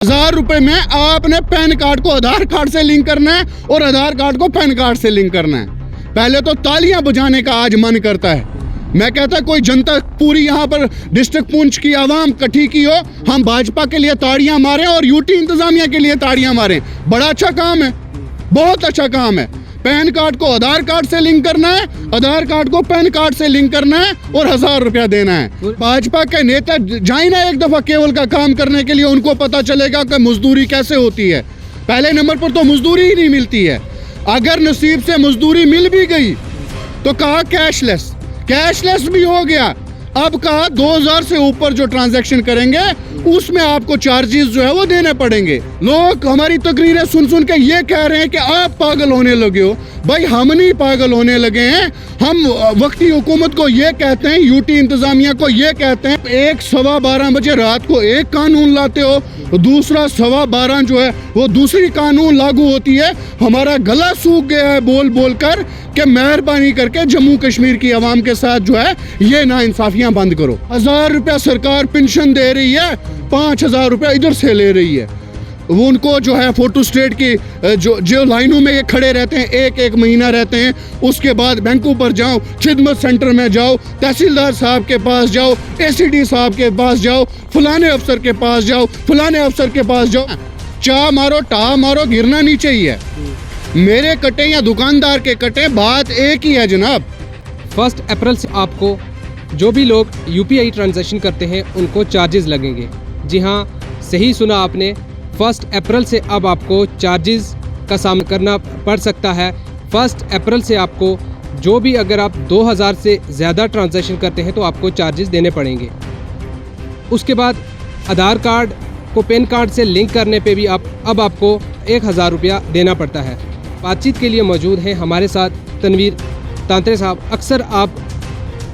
1000 रुपए में आपने पैन कार्ड को आधार कार्ड से लिंक करना है और आधार कार्ड को पैन कार्ड से लिंक करना है। पहले तो तालियां बजाने का आज मन करता है। मैं कहता कोई जनता पूरी यहाँ पर डिस्ट्रिक्ट पुंछ की आवाम इकट्ठी की हो, हम भाजपा के लिए ताड़ियां मारें और यूटी इंतजामिया के लिए ताड़ियां मारें। बड़ा अच्छा काम है, बहुत अच्छा काम है। पैन कार्ड को आधार कार्ड से लिंक करना है, आधार कार्ड को पैन कार्ड से लिंक करना है और 1000 रुपया देना है। भाजपा के नेता जाए ना एक दफा केवल का काम करने के लिए, उनको पता चलेगा कि मजदूरी कैसे होती है। पहले नंबर पर तो मजदूरी ही नहीं मिलती है। अगर नसीब से मजदूरी मिल भी गई तो कहा कैशलेस, कैशलेस भी हो गया। अब कहा 2000 से ऊपर जो ट्रांजैक्शन करेंगे उसमें आपको चार्जेस जो है वो देने पड़ेंगे। लोग हमारी तकरीरें सुन सुन के ये कह रहे हैं कि आप पागल होने लगे हो। भाई हम नहीं पागल होने लगे हैं, हम वक्ती हुकूमत को ये कहते हैं, यूटी इंतजामिया को ये कहते हैं। 1-12 बजे रात को एक कानून लाते हो, दूसरा 12:15 जो है वो दूसरी कानून लागू होती है। हमारा गला सूख गया है बोल बोल कर कि मेहरबानी करके जम्मू कश्मीर की आवाम के साथ जो है ये नाइंसाफियां बंद करो। 1000 रुपया सरकार पेंशन दे रही है, 5000 रुपया इधर से ले रही है। वो उनको जो है फोटो स्टेट की जो लाइनों में ये खड़े रहते हैं, एक महीना रहते हैं, उसके बाद बैंकों पर जाओ, खिदमत सेंटर में जाओ, तहसीलदार साहब के पास जाओ, एसीडी साहब के पास जाओ, फलाने अफसर के पास जाओ, फलाने अफसर के पास जाओ। चा मारो टा मारो, गिरना नहीं चाहिए। मेरे कटे या दुकानदार के कटे, बात एक ही है जनाब। 1 अप्रैल से आपको जो भी लोग यूपीआई ट्रांजैक्शन करते हैं उनको चार्जेस लगेंगे। जी हाँ, सही सुना आपने। 1 अप्रैल से अब आपको चार्जेस का सामना करना पड़ सकता है। 1 अप्रैल से आपको जो भी, अगर आप 2000 से ज़्यादा ट्रांजैक्शन करते हैं तो आपको चार्जेस देने पड़ेंगे। उसके बाद आधार कार्ड को पैन कार्ड से लिंक करने पे भी अब आपको 1000 रुपया देना पड़ता है। बातचीत के लिए मौजूद हैं हमारे साथ तनवीर तांत्रे साहब। अक्सर आप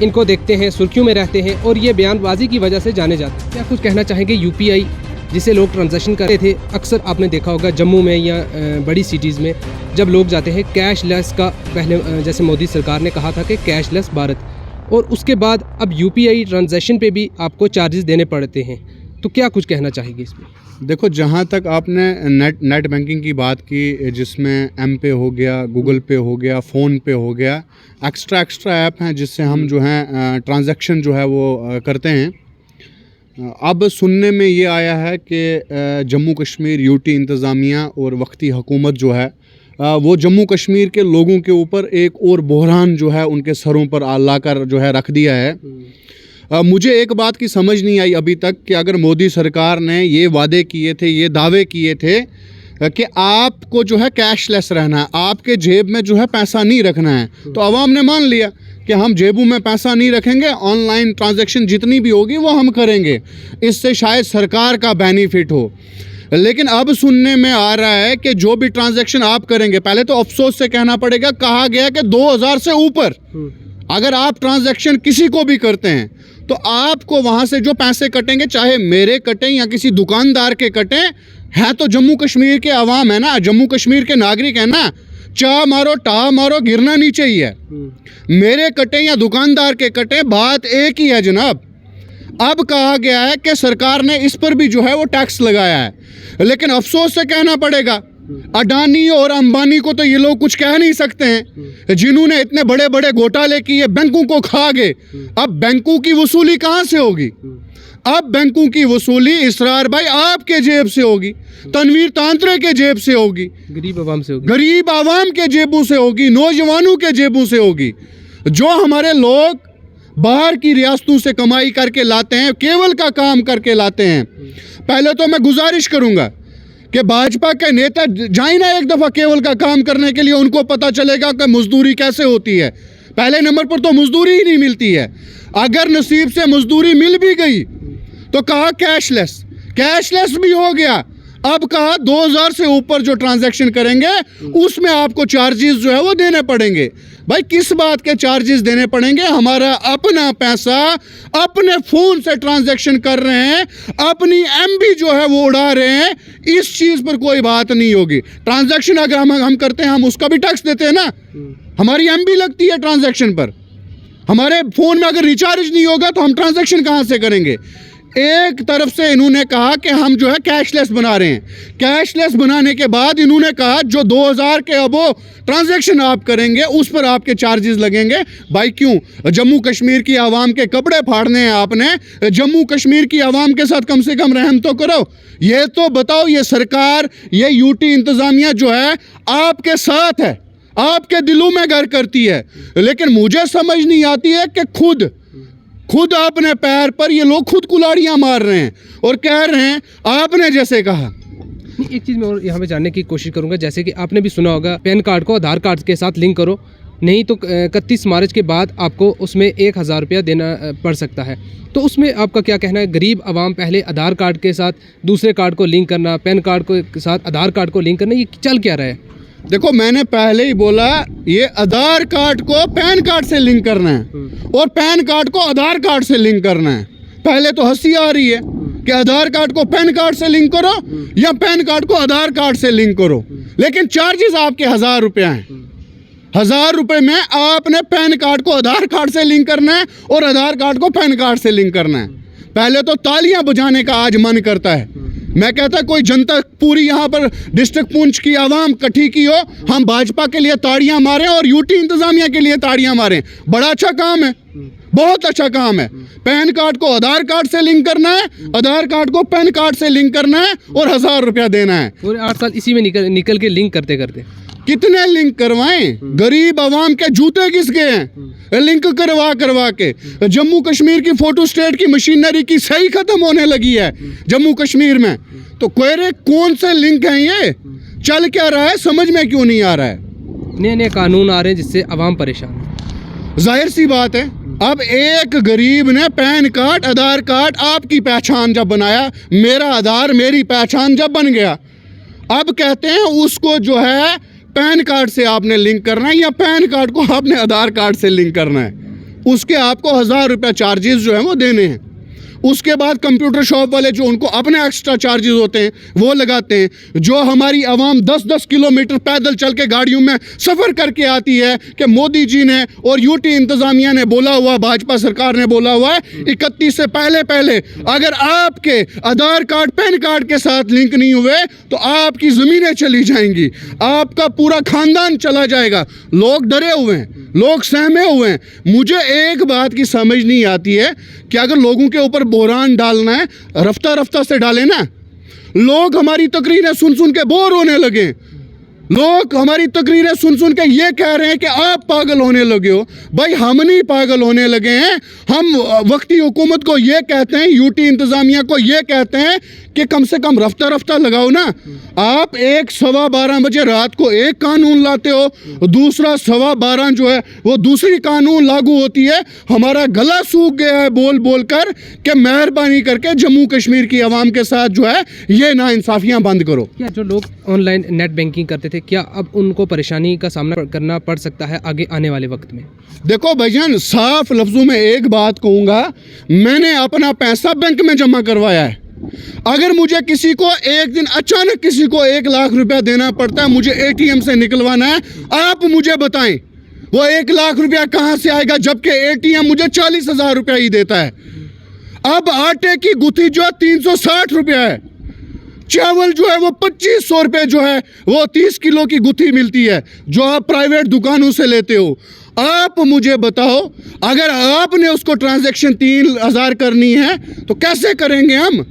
इनको देखते हैं, सुर्खियों में रहते हैं और ये बयानबाजी की वजह से जाने जाते हैं। क्या कुछ कहना चाहेंगे? यूपीआई जिसे लोग ट्रांजैक्शन करते थे, अक्सर आपने देखा होगा जम्मू में या बड़ी सिटीज़ में जब लोग जाते हैं कैशलेस का, पहले जैसे मोदी सरकार ने कहा था कि कैशलेस भारत, और उसके बाद अब यूपीआई ट्रांजैक्शन पे भी आपको चार्जेस देने पड़ते हैं। तो क्या कुछ कहना चाहेंगे इसमें? देखो, जहाँ तक आपने नेट बैंकिंग की बात की, जिसमें एम पे हो गया, गूगल पे हो गया, फ़ोन पे हो गया, एक्स्ट्रा ऐप हैं जिससे हम जो है ट्रांजैक्शन जो है वो करते हैं। अब सुनने में ये आया है कि जम्मू कश्मीर यूटी इंतज़ामिया और वक्ती हुकूमत जो है वो जम्मू कश्मीर के लोगों के ऊपर एक और बहरान जो है उनके सरों पर लाकर जो है रख दिया है। मुझे एक बात की समझ नहीं आई अभी तक कि अगर मोदी सरकार ने ये वादे किए थे, ये दावे किए थे कि आपको जो है कैशलेस रहना है, आपके जेब में जो है पैसा नहीं रखना है, तो आवाम ने मान लिया कि हम जेबों में पैसा नहीं रखेंगे, ऑनलाइन ट्रांजैक्शन जितनी भी होगी वो हम करेंगे, इससे शायद सरकार का बेनिफिट हो। लेकिन अब सुनने में आ रहा है कि जो भी ट्रांजैक्शन आप करेंगे, पहले तो अफसोस से कहना पड़ेगा, कहा गया कि 2000 से ऊपर अगर आप ट्रांजैक्शन किसी को भी करते हैं तो आपको वहाँ से जो पैसे कटेंगे, चाहे मेरे कटें या किसी दुकानदार के कटें, है तो जम्मू कश्मीर के अवाम है ना, जम्मू कश्मीर के नागरिक है ना। चा मारो टा मारो, गिरना नहीं चाहिए। मेरे कटे या दुकानदार के कटे, बात एक ही है जनाब। अब कहा गया है कि सरकार ने इस पर भी जो है वो टैक्स लगाया है, लेकिन अफसोस से कहना पड़ेगा अडानी और अंबानी को तो ये लोग कुछ कह नहीं सकते हैं, जिन्होंने इतने बड़े बड़े घोटाले किए, बैंकों को खा गए। अब बैंकों की वसूली कहाँ से होगी? अब बैंकों की वसूली इसरार भाई आपके जेब से होगी, तनवीर तांत्रे के जेब से होगी, गरीब आवाम से होगी, गरीब आवाम के जेबों से होगी, नौजवानों के जेबों से होगी। जो हमारे लोग बाहर की रियासतों से कमाई करके लाते हैं, केवल का काम करके लाते हैं। पहले तो मैं गुजारिश करूंगा कि भाजपा के नेता जाए ना एक दफ़ा केवल का काम करने के लिए, उनको पता चलेगा कि मजदूरी कैसे होती है। पहले नंबर पर तो मजदूरी ही नहीं मिलती है। अगर नसीब से मजदूरी मिल भी गई तो कहा कैशलेस, कैशलेस भी हो गया। अब कहा 2000 से ऊपर जो ट्रांजैक्शन करेंगे उसमें आपको चार्जेस जो है वो देने पड़ेंगे। भाई किस बात के चार्जेस देने पड़ेंगे? हमारा अपना पैसा अपने फ़ोन से ट्रांजैक्शन कर रहे हैं, अपनी एमबी जो है वो उड़ा रहे हैं, इस चीज़ पर कोई बात नहीं होगी। ट्रांजैक्शन अगर हम करते हैं, हम उसका भी टैक्स देते हैं ना, हमारी एमबी लगती है ट्रांजैक्शन पर। हमारे फ़ोन में अगर रिचार्ज नहीं होगा तो हम ट्रांजैक्शन कहाँ से करेंगे? एक तरफ से इन्होंने कहा कि हम जो है कैशलेस बना रहे हैं। कैशलेस बनाने के बाद इन्होंने कहा जो 2000 के अबो ट्रांजैक्शन आप करेंगे उस पर आपके चार्जेस लगेंगे। भाई क्यों? जम्मू कश्मीर की आवाम के कपड़े फाड़ने हैं आपने। जम्मू कश्मीर की आवाम के साथ कम से कम रहम तो करो। ये तो बताओ, ये सरकार, ये यूटी इंतज़ामिया जो है आपके साथ है, आपके दिलों में घर करती है, लेकिन मुझे समझ नहीं आती है कि खुद अपने पैर पर ये लोग खुद कुल्हाड़ियाँ मार रहे हैं और कह रहे हैं आपने जैसे कहा। एक चीज़ मैं और यहाँ पे जानने की कोशिश करूँगा, जैसे कि आपने भी सुना होगा पैन कार्ड को आधार कार्ड के साथ लिंक करो, नहीं तो 31 मार्च के बाद आपको उसमें 1000 रुपया देना पड़ सकता है। तो उसमें आपका क्या कहना है? गरीब आवाम पहले आधार कार्ड के साथ दूसरे कार्ड को लिंक करना, पैन कार्ड के साथ आधार कार्ड को लिंक करना, ये चल क्या रहा है? देखो, मैंने पहले ही बोला ये आधार कार्ड को पैन कार्ड से लिंक करना है और पैन कार्ड को आधार कार्ड से लिंक करना है। पहले तो हंसी आ रही है कि आधार कार्ड को पैन कार्ड से लिंक करो या पैन कार्ड को आधार कार्ड से लिंक करो, लेकिन चार्जेस आपके 1000 रुपये हैं। 1000 रुपये में आपने पैन कार्ड को आधार कार्ड से लिंक करना है और आधार कार्ड को पैन कार्ड से लिंक करना है। पहले तो तालियां बजाने का आज मन करता है। मैं कहता कोई जनता पूरी यहाँ पर डिस्ट्रिक्ट पुंछ की आवाम इकट्ठी की हो, हम भाजपा के लिए ताड़ियां मारें और यूटी इंतजामिया के लिए ताड़ियां मारें। बड़ा अच्छा काम है, बहुत अच्छा काम है। पैन कार्ड को आधार कार्ड से लिंक करना है, आधार कार्ड को पैन कार्ड से लिंक करना है और 1000 रुपया देना है। पूरे 8 साल इसी में निकल के लिंक करते करते कितने लिंक करवाएं? गरीब आवाम के जूते किसके हैं? लिंक करवा के जम्मू कश्मीर की फोटो स्टेट की मशीनरी की सही खत्म होने लगी है जम्मू कश्मीर में। तो कोयरे कौन से लिंक हैं? ये चल क्या रहा है? समझ में क्यों नहीं आ रहा है? नए कानून आ रहे हैं जिससे आवाम परेशान है। जाहिर सी बात है, अब एक गरीब ने पैन कार्ड, आधार कार्ड आपकी पहचान जब बनाया, मेरा आधार मेरी पहचान जब बन गया, अब कहते हैं उसको जो है पैन कार्ड से आपने लिंक करना है या पैन कार्ड को आपने आधार कार्ड से लिंक करना है। उसके आपको 1000 रुपया चार्जेस जो है वो देने हैं। उसके बाद कंप्यूटर शॉप वाले जो उनको अपने एक्स्ट्रा चार्जेस होते हैं वो लगाते हैं। जो हमारी आवाम 10-10 किलोमीटर पैदल चल के गाड़ियों में सफ़र करके आती है कि मोदी जी ने और यूटी इंतज़ामिया ने बोला हुआ, भाजपा सरकार ने बोला हुआ है 31 से पहले अगर आपके आधार कार्ड पैन कार्ड के साथ लिंक नहीं हुए तो आपकी ज़मीनें चली जाएंगी, आपका पूरा ख़ानदान चला जाएगा। लोग डरे हुए हैं, लोग सहमे हुए हैं। मुझे एक बात की समझ नहीं आती है कि अगर लोगों के ऊपर बोरान डालना है, रफ्ता से डालें ना। लोग हमारी तकरीरें सुन के बोर होने लगे। लोग हमारी तकरीरें सुन के ये कह रहे हैं कि आप पागल होने लगे हो। भाई हम नहीं पागल होने लगे हैं, हम वक्ती हुकूमत को ये कहते हैं, यूटी इंतज़ामिया को ये कहते हैं कि कम से कम रफ्ता लगाओ ना। आप 1-12 बजे रात को एक कानून लाते हो, दूसरा 12:15 जो है वो दूसरी कानून लागू होती है। हमारा गला सूख गया है बोल कर कि मेहरबानी करके जम्मू कश्मीर की आवाम के साथ जो है ये नाइंसाफ़ियाँ बंद करो। क्या जो लोग ऑनलाइन नेट बैंकिंग करते थे, क्या अब उनको परेशानी का सामना करना पड़ सकता है आगे आने वाले वक्त में? देखो भाईजान, साफ लफ्ज़ों में एक बात कहूँगा, मैंने अपना पैसा बैंक में जमा करवाया है। अगर मुझे किसी को एक दिन अचानक किसी को 1 लाख रुपया देना पड़ता है, मुझे एटीएम से निकलवाना है, आप मुझे बताएं वो 1 लाख रुपया कहाँ से आएगा, जबकि एटीएम मुझे 40,000 रुपया ही देता है। अब आटे की गुथी जो 360 रुपया है, चावल जो है वो 2500 रुपये जो है वो 30 किलो की गुथी मिलती है जो आप प्राइवेट दुकानों से लेते हो। आप मुझे बताओ, अगर आपने उसको ट्रांजैक्शन 3000 करनी है तो कैसे करेंगे हम?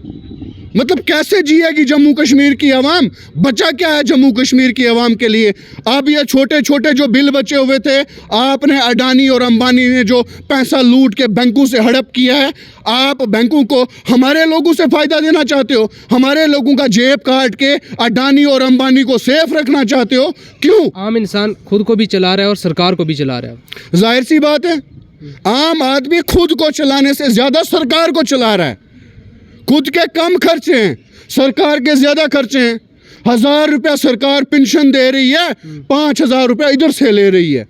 मतलब कैसे जिएगी जम्मू कश्मीर की आवाम? बचा क्या है जम्मू कश्मीर की आवाम के लिए? अब ये छोटे छोटे जो बिल बचे हुए थे, आपने अडानी और अंबानी ने जो पैसा लूट के बैंकों से हड़प किया है, आप बैंकों को हमारे लोगों से फ़ायदा देना चाहते हो, हमारे लोगों का जेब काट के अडानी और अंबानी को सेफ रखना चाहते हो। क्यों? आम इंसान खुद को भी चला रहा है और सरकार को भी चला रहा है। जाहिर सी बात है, आम आदमी खुद को चलाने से ज़्यादा सरकार को चला रहा है। खुद के कम खर्चे हैं, सरकार के ज़्यादा खर्चे हैं। 1000 रुपया सरकार पेंशन दे रही है, 5000 रुपया इधर से ले रही है।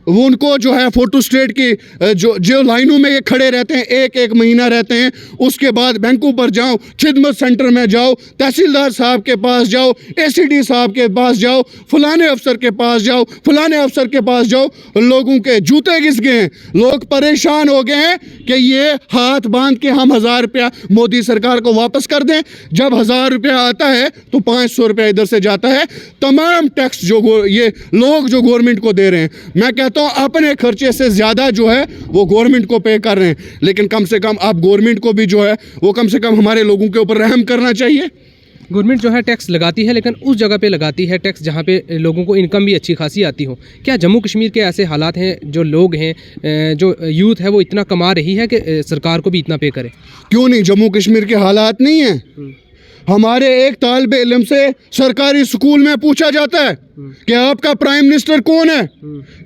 वो उनको जो है फोटो स्टेट की जो लाइनों में ये खड़े रहते हैं, एक एक महीना रहते हैं, उसके बाद बैंकों पर जाओ, खिदमत सेंटर में जाओ, तहसीलदार साहब के पास जाओ, एसीडी साहब के पास जाओ, फलाने अफसर के पास जाओ, फलाने अफसर के पास जाओ, लोगों के जूते घिस गए हैं, लोग परेशान हो गए हैं कि ये हाथ बांध के हम 1000 रुपया मोदी सरकार को वापस कर दें। जब 1000 रुपया आता है तो 500 रुपया इधर से जाता है। तमाम टैक्स जो ये लोग जो गवर्नमेंट को दे रहे हैं, मैं कहता हूँ अपने खर्चे से ज़्यादा जो है वो गवर्नमेंट को पे कर रहे हैं। लेकिन कम से कम आप गवर्नमेंट को भी जो है वो कम से कम हमारे लोगों के ऊपर रहम करना चाहिए। गवर्नमेंट जो है टैक्स लगाती है, लेकिन उस जगह पे लगाती है टैक्स जहाँ पे लोगों को इनकम भी अच्छी खासी आती हो। क्या जम्मू कश्मीर के ऐसे हालात हैं, जो लोग हैं, जो यूथ है वो इतना कमा रही है कि सरकार को भी इतना पे करे? क्यों नहीं, जम्मू कश्मीर के हालात नहीं हैं। हमारे एक तालिब इल्म से सरकारी स्कूल में पूछा जाता है कि आपका प्राइम मिनिस्टर कौन है।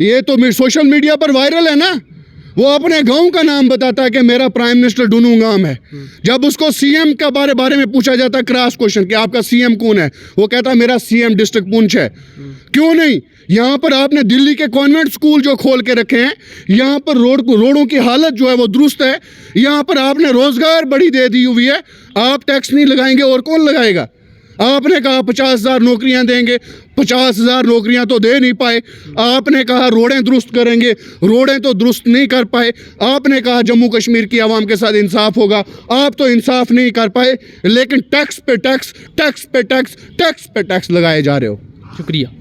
ये तो सोशल मीडिया पर वायरल है ना। वो अपने गांव का नाम बताता है कि मेरा प्राइम मिनिस्टर डुनुगाम है। जब उसको सीएम का बारे में पूछा जाता है क्रॉस क्वेश्चन कि आपका सीएम कौन है, वो कहता है मेरा सीएम डिस्ट्रिक्ट पुंछ है। क्यों नहीं, यहाँ पर आपने दिल्ली के कॉन्वेंट स्कूल जो खोल के रखे हैं, यहाँ पर रोडों की हालत जो है वो दुरुस्त है। यहाँ पर आपने रोजगार बड़ी दे दी हुई है। आप टैक्स नहीं लगाएंगे और कौन लगाएगा? आपने कहा 50,000 नौकरियां देंगे, 50,000 नौकरियां तो दे नहीं पाए। आपने कहा रोडें दुरुस्त करेंगे, रोडें तो दुरुस्त नहीं कर पाए। आपने कहा जम्मू कश्मीर की आवाम के साथ इंसाफ होगा, आप तो इंसाफ नहीं कर पाए। लेकिन टैक्स पे टैक्स, टैक्स पे टैक्स, टैक्स पे टैक्स लगाए जा रहे हो। शुक्रिया।